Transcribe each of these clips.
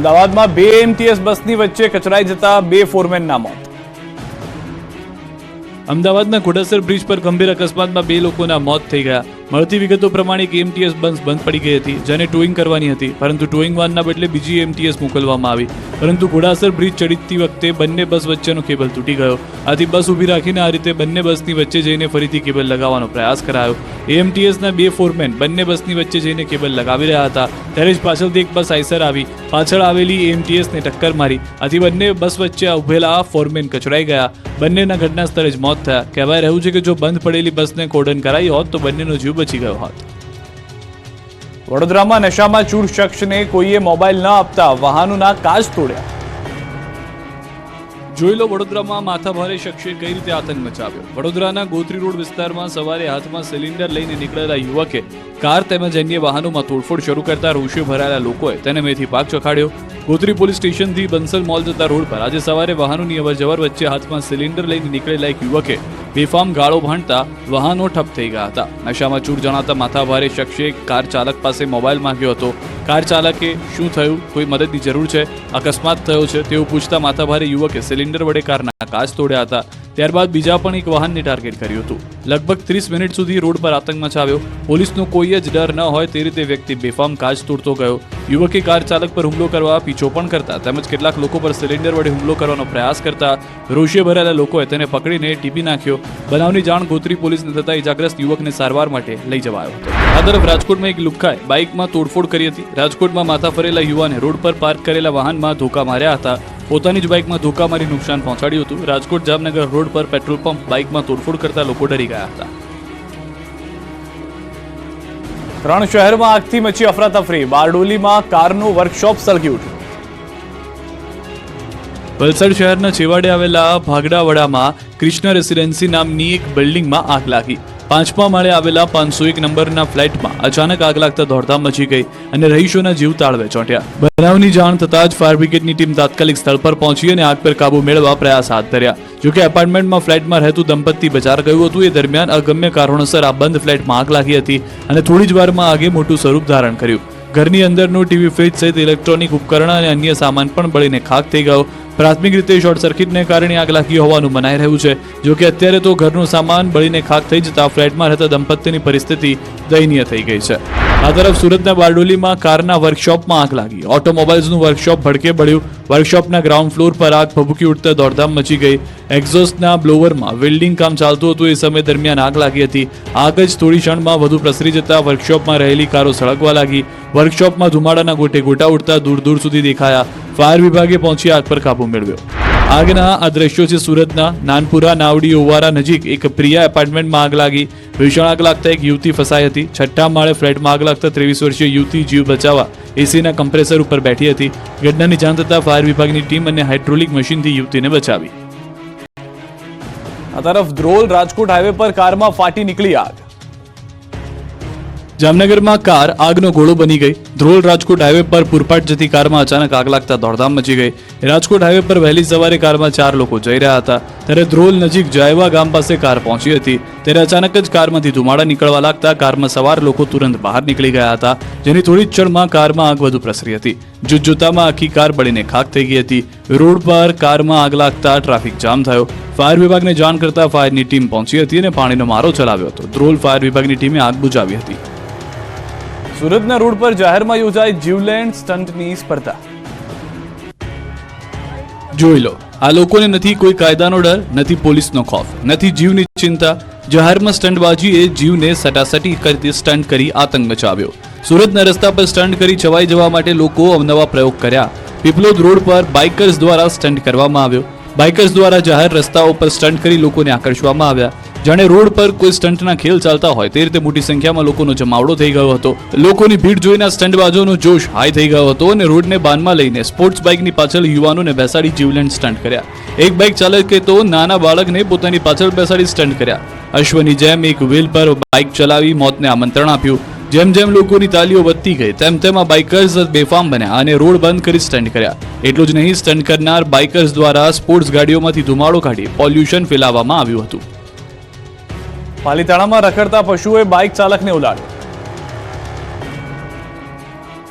અમદાવાદમાં બે એમટીએસ બસની વચ્ચે કચરાઈ જતા બે ફોરમેનના મોત. અમદાવાદના ઘોડાસર બ્રિજ પર ગંભીર અકસ્માતમાં બે લોકોના મોત થઈ ગયા. મળતી વિગતો પ્રમાણે એક એમટીએસ બસ બંધ પડી ગઈ હતી, જેને ટોઈંગ કરવાની હતી, પરંતુ ટોઈંગ વાનના બદલે બીજી એમટીએસ મોકલવામાં આવી. પરંતુ ઘોડાસર બ્રિજ ચડતી વખતે બંને બસ વચ્ચેનો કેબલ તૂટી ગયો. આથી બસ ઊભી રાખીને આ રીતે બંને બસની વચ્ચે જઈને ફરીથી કેબલ લગાવવાનો પ્રયાસ કરાયો. એમટીએસના બે ફોરમેન બંને બસની વચ્ચે જઈને કેબલ લગાવી રહ્યા હતા, ત્યારે જ પાછળથી એક બસ આઈસર આવી પાછળ આવેલી એમટીએસને ટક્કર મારી. આથી બંને બસ વચ્ચે ઉભેલા ફોરમેન કચડાઈ ગયા. બંનેના ઘટના સ્થળે જ મોત થયા. કહેવાય રહ્યું છે કે જો બંધ પડેલી બસને કોર્ડન કરાઈ હોત તો બંનેનો જીવ બચી ગયો હોત. વડોદરામાં નશામાં ચૂર શખ્સને કોઈએ મોબાઈલ ન આપતા વાહનોના કાચ તોડ્યા. જોઈ લો વડોદરામાં માથાભારે શખ્સે કઈ રીતે આતંક મચાવ્યો. વડોદરાના ગોત્રી રોડ વિસ્તારમાં સવારે હાથમાં સિલિન્ડર લઈને નીકળેલા યુવકે કાર તેમજ અન્ય વાહનોમાં તોડફોડ શરૂ કરતા રોષે ભરાયેલા લોકોએ તેને મેથી પાક ચખાડ્યો. ગોત્રી પોલીસ સ્ટેશનથી બંસલ મોલ જતા રોડ પર આજે સવારે વાહનોની અવરજવર વચ્ચે હાથમાં સિલિન્ડર લઈને નીકળેલા એક યુવકે બેફામ ગાળો ભાંડતા વાહનો ઠપ થઈ ગયા હતા. નશામાં ચૂર જણાતા માથાભારે શખ્સે કાર ચાલક પાસે મોબાઈલ માંગ્યો હતો. કાર ચાલકે શું થયું, કોઈ મદદની જરૂર છે, અકસ્માત થયો છે તેવું પૂછતા માથાભારે યુવકે સિલિન્ડર વડે કારના કાચ તોડ્યા હતા. ત્યારબાદ બીજા પણ એક વાહનને ટાર્ગેટ કર્યું હતું. લગભગ 30 મિનિટ સુધી રોડ પર આતંક મચાવ્યો. પોલીસનો કોઈ જ ડર ન હોય તે રીતે વ્યક્તિ બેફામ કાચ તોડતો ગયો. યુવકે કાર ચાલક પર હુમલો કરવા પીછો પણ કરતા તેમજ કેટલાક લોકો પર સિલિન્ડર વડે હુમલો કરવાનો પ્રયાસ કરતા રોષે ભરાયેલા લોકોએ તેને પકડીને ટીપી નાખ્યો. બનાવની જાણ ગોત્રી પોલીસને થતા ઇજાગ્રસ્ત યુવકને સારવાર માટે લઈ જવાયો હતો. આ તરફ રાજકોટમાં એક લુખ્ખાએ બાઇકમાં તોડફોડ કરી હતી. રાજકોટમાં માથા ફરેલા યુવાને રોડ પર પાર્ક કરેલા વાહનમાં ધોકા માર્યા હતા. પોતાની જ બાઇકમાં ધોકા મારી નુકસાન પહોંચાડ્યું હતું. રાજકોટ જામનગર રોડ પર પેટ્રોલ પંપ બાઇકમાં તોડફોડ કરતા લોકો ડરી ગયા હતા. 3 શહેરમાં આગથી મચી અફરાતફરી. બારડોલીમાં કારનું વર્કશોપ સળગી ઉઠ્યું. વલસાડ શહેરના છેવાડે આવેલા ભાગડાવાડામાં કૃષ્ણ રેસિડેન્સી નામની એક બિલ્ડિંગમાં આગ લાગી. 5મા માળે આવેલા 501 નંબરના ફ્લેટમાં અચાનક આગ લાગતા દોડધામ મચી ગઈ અને રહીશોના જીવ તાળવે ચોંટ્યા. બનાવની જાણ થતાં જ ફાયર બ્રિગેડની ટીમ તાત્કાલિક સ્થળ પર પહોંચી અને આગ પર કાબુ મેળવવા પ્રયાસ હાથ ધર્યા. જોકે એપાર્ટમેન્ટમાં ફ્લેટમાં રહેતું દંપતી બચાર ગયું હતું. એ દરમિયાન અગમ્ય કારણોસર આ બંધ ફ્લેટમાં આગ લાગી હતી અને થોડી જ વારમાં આગે મોટું સ્વરૂપ ધારણ કર્યું. ઘરની અંદરનું ટીવી, ફ્રિજ સહિત ઇલેક્ટ્રોનિક ઉપકરણ અને અન્ય સામાન પણ બળીને ખાખ થઈ ગયો. પ્રાથમિક રીતે શોર્ટ સર્કિટને કારણે આગ લાગી હોવાનું મનાઈ રહ્યું છે. જોકે અત્યારે તો ઘરનું સામાન બળીને ખાખ થઈ જતા ફ્લેટમાં રહેતા દંપતીની પરિસ્થિતિ દયનીય થઈ ગઈ છે. આ તરફ સુરતના બારડોલીમાં કારના વર્કશોપમાં આગ લાગી. ઓટોમોબાઈલ્સનું વર્કશોપ ભડકે બળ્યું. વર્કશોપના ગ્રાઉન્ડ ફ્લોર પર આગ ભભૂકી ઉઠતા દોડધામ મચી ગઈ. એક્ઝોસ્ટના બ્લોવરમાં વેલ્ડિંગ કામ ચાલતું હતું. એ સમય દરમિયાન આગ લાગી હતી. આગ જ થોડી ક્ષણમાં વધુ પ્રસરી જતા વર્કશોપમાં રહેલી કારો સળગવા લાગી. વર્કશોપમાં ધુમાડાના ગોટે ગોટા ઉડતા દૂર દૂર સુધી દેખાયા. ફાયર વિભાગે પહોંચી આગ પર કાબુ મેળવ્યો. આગના આ દ્રશ્યો છે સુરતના. નાનપુરા નાવડી ઓવારા નજીક એક પ્રિયા એપાર્ટમેન્ટમાં આગ લાગી. ભીષણ આગ લાગતા એક યુવતી ફસાઈ હતી. 6ઠ્ઠા માળે ફ્લેટમાં આગ લાગતા 23 વર્ષીય યુવતી જીવ બચાવવા એસીના કમ્પ્રેસર ઉપર બેઠી હતી. ઘટનાની જાણ થતાં ફાયર વિભાગની ટીમ અને હાઇડ્રોલિક મશીનથી યુવતીને બચાવી. આ તરફ ધ્રોલ રાજકોટ હાઈવે પર કારમાં ફાટી નીકળી આગ. જામનગરમાં કાર આગનો ગોળો બની ગઈ. ધ્રોલ રાજકોટ હાઈવે પર પૂરપાટ જતી કારમાં અચાનક આગ લાગતા દોડધામ મચી ગઈ. રાજકોટ હાઈવે પર વહેલી સવારે કારમાં 4 લોકો જઈ રહ્યા હતા, ત્યારે ધ્રોલ નજીક જાયવા ગામ પાસે કાર પહોંચી હતી. ત્યારે અચાનક જ કારમાંથી ધુમાડા નીકળવા લાગતા કારમાં સવાર લોકો તુરંત બહાર નીકળી ગયા હતા, જેની થોડી જ ક્ષણમાં કારમાં આગ વધુ પ્રસરી હતી. જોતજોતામાં આખી કાર બળીને ખાખ થઈ ગઈ હતી. રોડ પર કારમાં આગ લાગતા ટ્રાફિક જામ થયો. ફાયર વિભાગને જાણ કરતા ફાયરની ટીમ પહોંચી હતી અને પાણીનો મારો ચલાવ્યો હતો. ધ્રોલ ફાયર વિભાગની ટીમે આગ બુઝાવી હતી. સુરતના રોડ પર જાહેરમાં યોજાઈ જીવલેણ સ્ટન્ટની સ્પર્ધા. જોઈ લો, આ લોકોને નથી કોઈ કાયદાનો ડર, નથી પોલીસનો ખોફ, નથી જીવની ચિંતા. જાહેરમાં સ્ટન્ટબાજીએ જીવને સટાસટી કરતી સ્ટન્ટ કરી આતંક મચાવ્યો. સુરતના રસ્તા પર સ્ટન્ટ કરી છવાઈ જવા માટે લોકો અવનવા પ્રયોગ કર્યા. પીપલોદ રોડ પર બાઇકર્સ દ્વારા સ્ટન્ટ કરવામાં આવ્યો. બાઇકર્સ દ્વારા જાહેર રસ્તાઓ પર સ્ટન્ટ કરી લોકોને આકર્ષવામાં આવ્યા. જાણે રોડ પર કોઈ સ્ટન્ટના ખેલ ચાલતા હોય તે રીતે મોટી સંખ્યામાં લોકોનો જમાવડો થઈ ગયો હતો. લોકોની ભીડ જોઈને સ્ટન્ટબાજોનો જોશ હાઈ થઈ ગયો હતો અને રોડને બાનમાં લઈને સ્પોર્ટ્સ બાઇકની પાછળ યુવાનોને બેસાડી જીવલેણ સ્ટન્ટ કર્યા. એક બાઇક ચાલકે તો નાના બાળકને પોતાની પાછળ બેસાડી સ્ટન્ટ કર્યા. અશ્વની જેમ એક વ્હીલ પર બાઇક ચલાવી મોતને આમંત્રણ આપ્યું. જેમ જેમ લોકોની તાલીઓ વધતી ગઈ તેમ તેમ આ બાઇકર્સ બેફામ બન્યા અને રોડ બંધ કરી સ્ટન્ટ કર્યા. એટલું જ નહીં, સ્ટન્ટ કરનાર બાઇકર્સ દ્વારા સ્પોર્ટ્સ ગાડીઓમાંથી ધુમાડો કાઢી પોલ્યુશન ફેલાવવામાં આવ્યું હતું. પાલીતાણામાં રખડતા પશુએ બાઇક ચાલકને ઉડાડ્યો.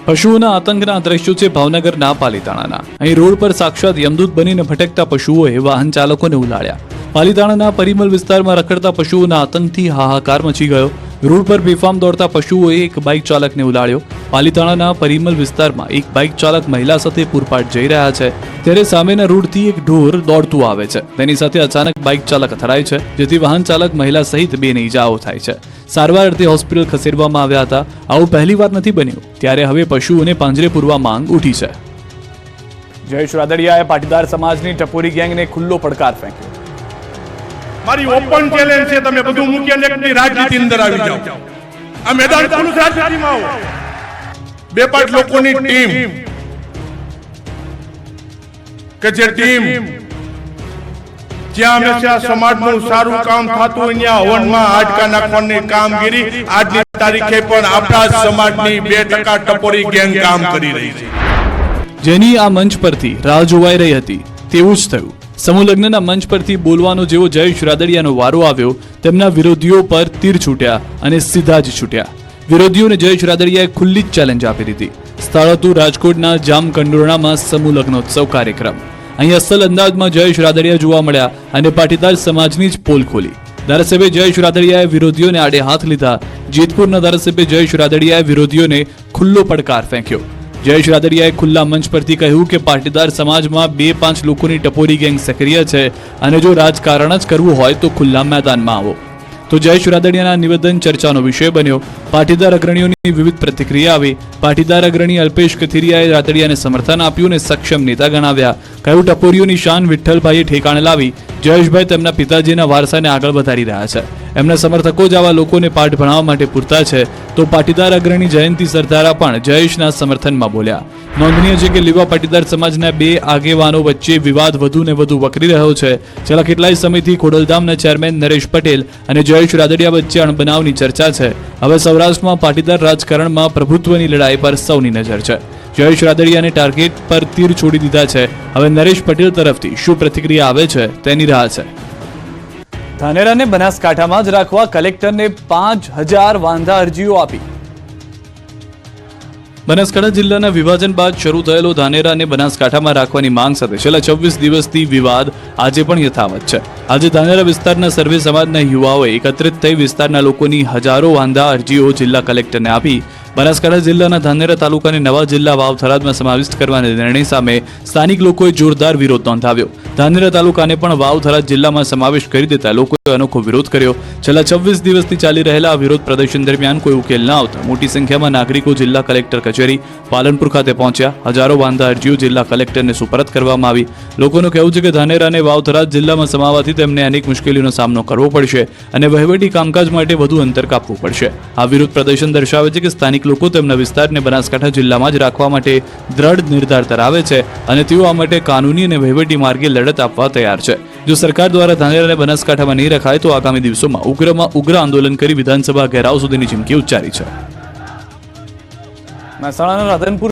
પશુઓના આતંકના દ્રશ્યો છે ભાવનગરના પાલીતાણાના. અહીં રોડ પર સાક્ષાત યમદૂત બનીને ભટકતા પશુઓએ વાહન ચાલકોને ઉલાળ્યા. પાલીતાણાના પરિમલ વિસ્તારમાં રખડતા પશુઓના આતંકથી હાહાકાર મચી ગયો. રોડ પર બેફામ દોડતા પશુઓએ એક બાઇક ચાલકને ઉલાળ્યો. પાલીતાણાના પરિમલ વિસ્તારમાં એક બાઇક ચાલક મહિલા સાથે પૂરપાટ જઈ રહ્યા છે, ત્યારે સામેના રોડથી એક ઢોર દોડતું આવે છે. તેની સાથે અચાનક બાઇક ચાલક અથડાય છે, જેથી વાહન ચાલક મહિલા સહિત બેને ઈજાઓ થાય છે. સારવાર અર્થે હોસ્પિટલ ખસેડવામાં આવ્યા હતા. આવું પહેલી વાર નથી બન્યું, ત્યારે હવે પશુઓને પાંજરે પૂરવા માંગ ઉઠી છે. જયેશ રાદડિયાએ પાટીદાર સમાજની ટપોરી ગેંગને ખુલ્લો પડકાર ફેંક્યો. મારી ઓપન ચેલેન્જ છે, તમે બધું મૂકી અને એકની રાજનીતિ અંદર આવી જાઓ. આ મેદાન ખુલ્લું છે, રાજનીતિમાં આવો. બે પાંચ લોકોની ટીમ કે જે ટીમ જ્યાં હંમેશા સમાજનું સારું કામ થતું હોય ત્યાં હવનમાં હાડકા નાખવાની કામગીરી આજની તારીખે પણ આપણા સમાજની 2% ટપોરી ગેંગ કામ કરી રહી છે. જેની આ મંચ પરથી રાહ જોવાઈ રહી હતી તેવું જ થયું. સમૂહ લગ્નના મંચ પરથી બોલવાનો જેવો જયેશ રાદડિયાનો વારો આવ્યો, તેમના વિરોધીઓ પર તીર છૂટ્યા અને સીધા જ છૂટ્યા. વિરોધીઓને જયેશ રાદડિયાએ ખુલ્લી જ ચેલેન્જ આપી દીધી. સ્થળ હતું રાજકોટના જામકંડોરણામાં સમૂહ લગ્નોત્સવ કાર્યક્રમ. અહીં અસલ અંદાજમાં જયેશ રાદડિયા જોવા મળ્યા અને પાટીદાર સમાજની જ પોલ ખોલી. ધારાસભ્ય જયેશ રાદડિયાએ વિરોધીઓને આડે હાથ લીધા. જેતપુરના ધારાસભ્ય જયેશ રાદડિયાએ વિરોધીઓને ખુલ્લો પડકાર ફેંક્યો. જયેશ રાદડિયાએ ખુલ્લા મંચ પરથી કહ્યું કે પાટીદાર સમાજમાં 2-5 લોકોની ટપોરી ગેંગ સક્રિય છે અને જો રાજકારણ જ કરવું હોય તો ખુલ્લા મેદાનમાં આવો. તો જયેશ રાદડિયાના નિવેદન ચર્ચાનો વિષય બન્યો. પાટીદાર અગ્રણીઓની વિવિધ પ્રતિક્રિયા આવી. પાટીદાર અગ્રણી અલ્પેશ કથિરિયાએ રાદડિયાને સમર્થન આપ્યું અને સક્ષમ નેતા ગણાવ્યા. કહ્યું ટપોરીઓની શાન વિઠ્ઠલભાઈએ ઠેકાણે લાવી. જયેશભાઈ તેમના પિતાજીના વારસાને આગળ વધારી રહ્યા છે. એમના સમર્થકો જ આવા લોકોને પાઠ ભણાવવા માટે પૂરતા છે. તો પાટીદાર અગ્રણી જયંતિ સરદારા પણ જયેશના સમર્થનમાં બોલ્યા. નોંધનીય છે કે લીવા પાટીદાર સમાજના 2 આગેવાનો વચ્ચે વિવાદ વધુ ને વધુ વકરી રહ્યો છે. છેલ્લા કેટલાય સમયથી ખોડલધામના ચેરમેન નરેશ પટેલ અને જયેશ રાદડિયા વચ્ચે અણબનાવની ચર્ચા છે. હવે સૌરાષ્ટ્રમાં પાટીદાર રાજકારણમાં પ્રભુત્વની લડાઈ પર સૌની નજર છે. જયેશ રાદડિયાને ટાર્ગેટ પર તીર છોડી દીધા છે. હવે નરેશ પટેલ તરફથી શું પ્રતિક્રિયા આવે છે તેની રાહ છે. ધાનેરાને બનાસકાંઠામાં જ રાખવા કલેક્ટરને 5000 વાંધા અરજીઓ આપી. બનાસકાંઠા જિલ્લાના વિભાજન બાદ શરૂ થયેલો ધાનેરા અને બનાસકાંઠામાં રાખવાની માંગ સાથે છેલ્લા 26 દિવસથી વિવાદ આજે પણ યથાવત છે. આજે ધાનેરા વિસ્તારના સર્વે સમાજના યુવાઓએ એકત્રિત થઈ વિસ્તારના લોકોની હજારો વાંધા અરજીઓ જિલ્લા કલેક્ટરને આપી. બનાસકાંઠા જિલ્લાના ધાનેરા તાલુકાને નવા જિલ્લા વાવ થરાદમાં સમાવિષ્ટ કરવાના નિર્ણય સામે સ્થાનિક લોકોએ જોરદાર વિરોધ નોંધાવ્યો. ધાનેરા તાલુકાને પણ વાવ થરાદ જિલ્લામાં સમાવેશ કરી દેતા લોકોએ અનોખો વિરોધ કર્યો. છેલ્લા 26 દિવસથી ચાલી રહેલા આ વિરોધ પ્રદર્શન દરમિયાન કોઈ ઉકેલ ન આવતા મોટી સંખ્યામાં નાગરિકો જિલ્લા કલેક્ટર કચેરી પાલનપુર ખાતે પહોંચ્યા. હજારો વાંધા અરજીઓ જિલ્લા કલેક્ટરને સુપરત કરવામાં આવી. લોકોનું કહેવું છે કે ધાનેરા અને વાવ થરાદ જિલ્લામાં સમાવવાથી તેમને અનેક મુશ્કેલીઓનો સામનો કરવો પડશે અને વહીવટી કામકાજ માટે વધુ અંતર કાપવું પડશે. આ વિરોધ પ્રદર્શન દર્શાવે છે કે સ્થાનિક લોકો તેમના વિસ્તારને બનાસકાંઠા જિલ્લામાં જ રાખવા માટે દ્રઢ નિર્ધાર ધરાવે છે અને તેઓ આ માટે કાનૂની અને વહીવટી માર્ગે લડત આપવા તૈયાર છે. જો સરકાર દ્વારા ધાનેરા અને બનાસકાંઠામાં નહીં રખાય તો આગામી દિવસોમાં ઉગ્ર આંદોલન કરી વિધાનસભા ઘેરાવ સુધીની ચીમકી ઉચ્ચારી છે. મહેસાણાના રાધનપુર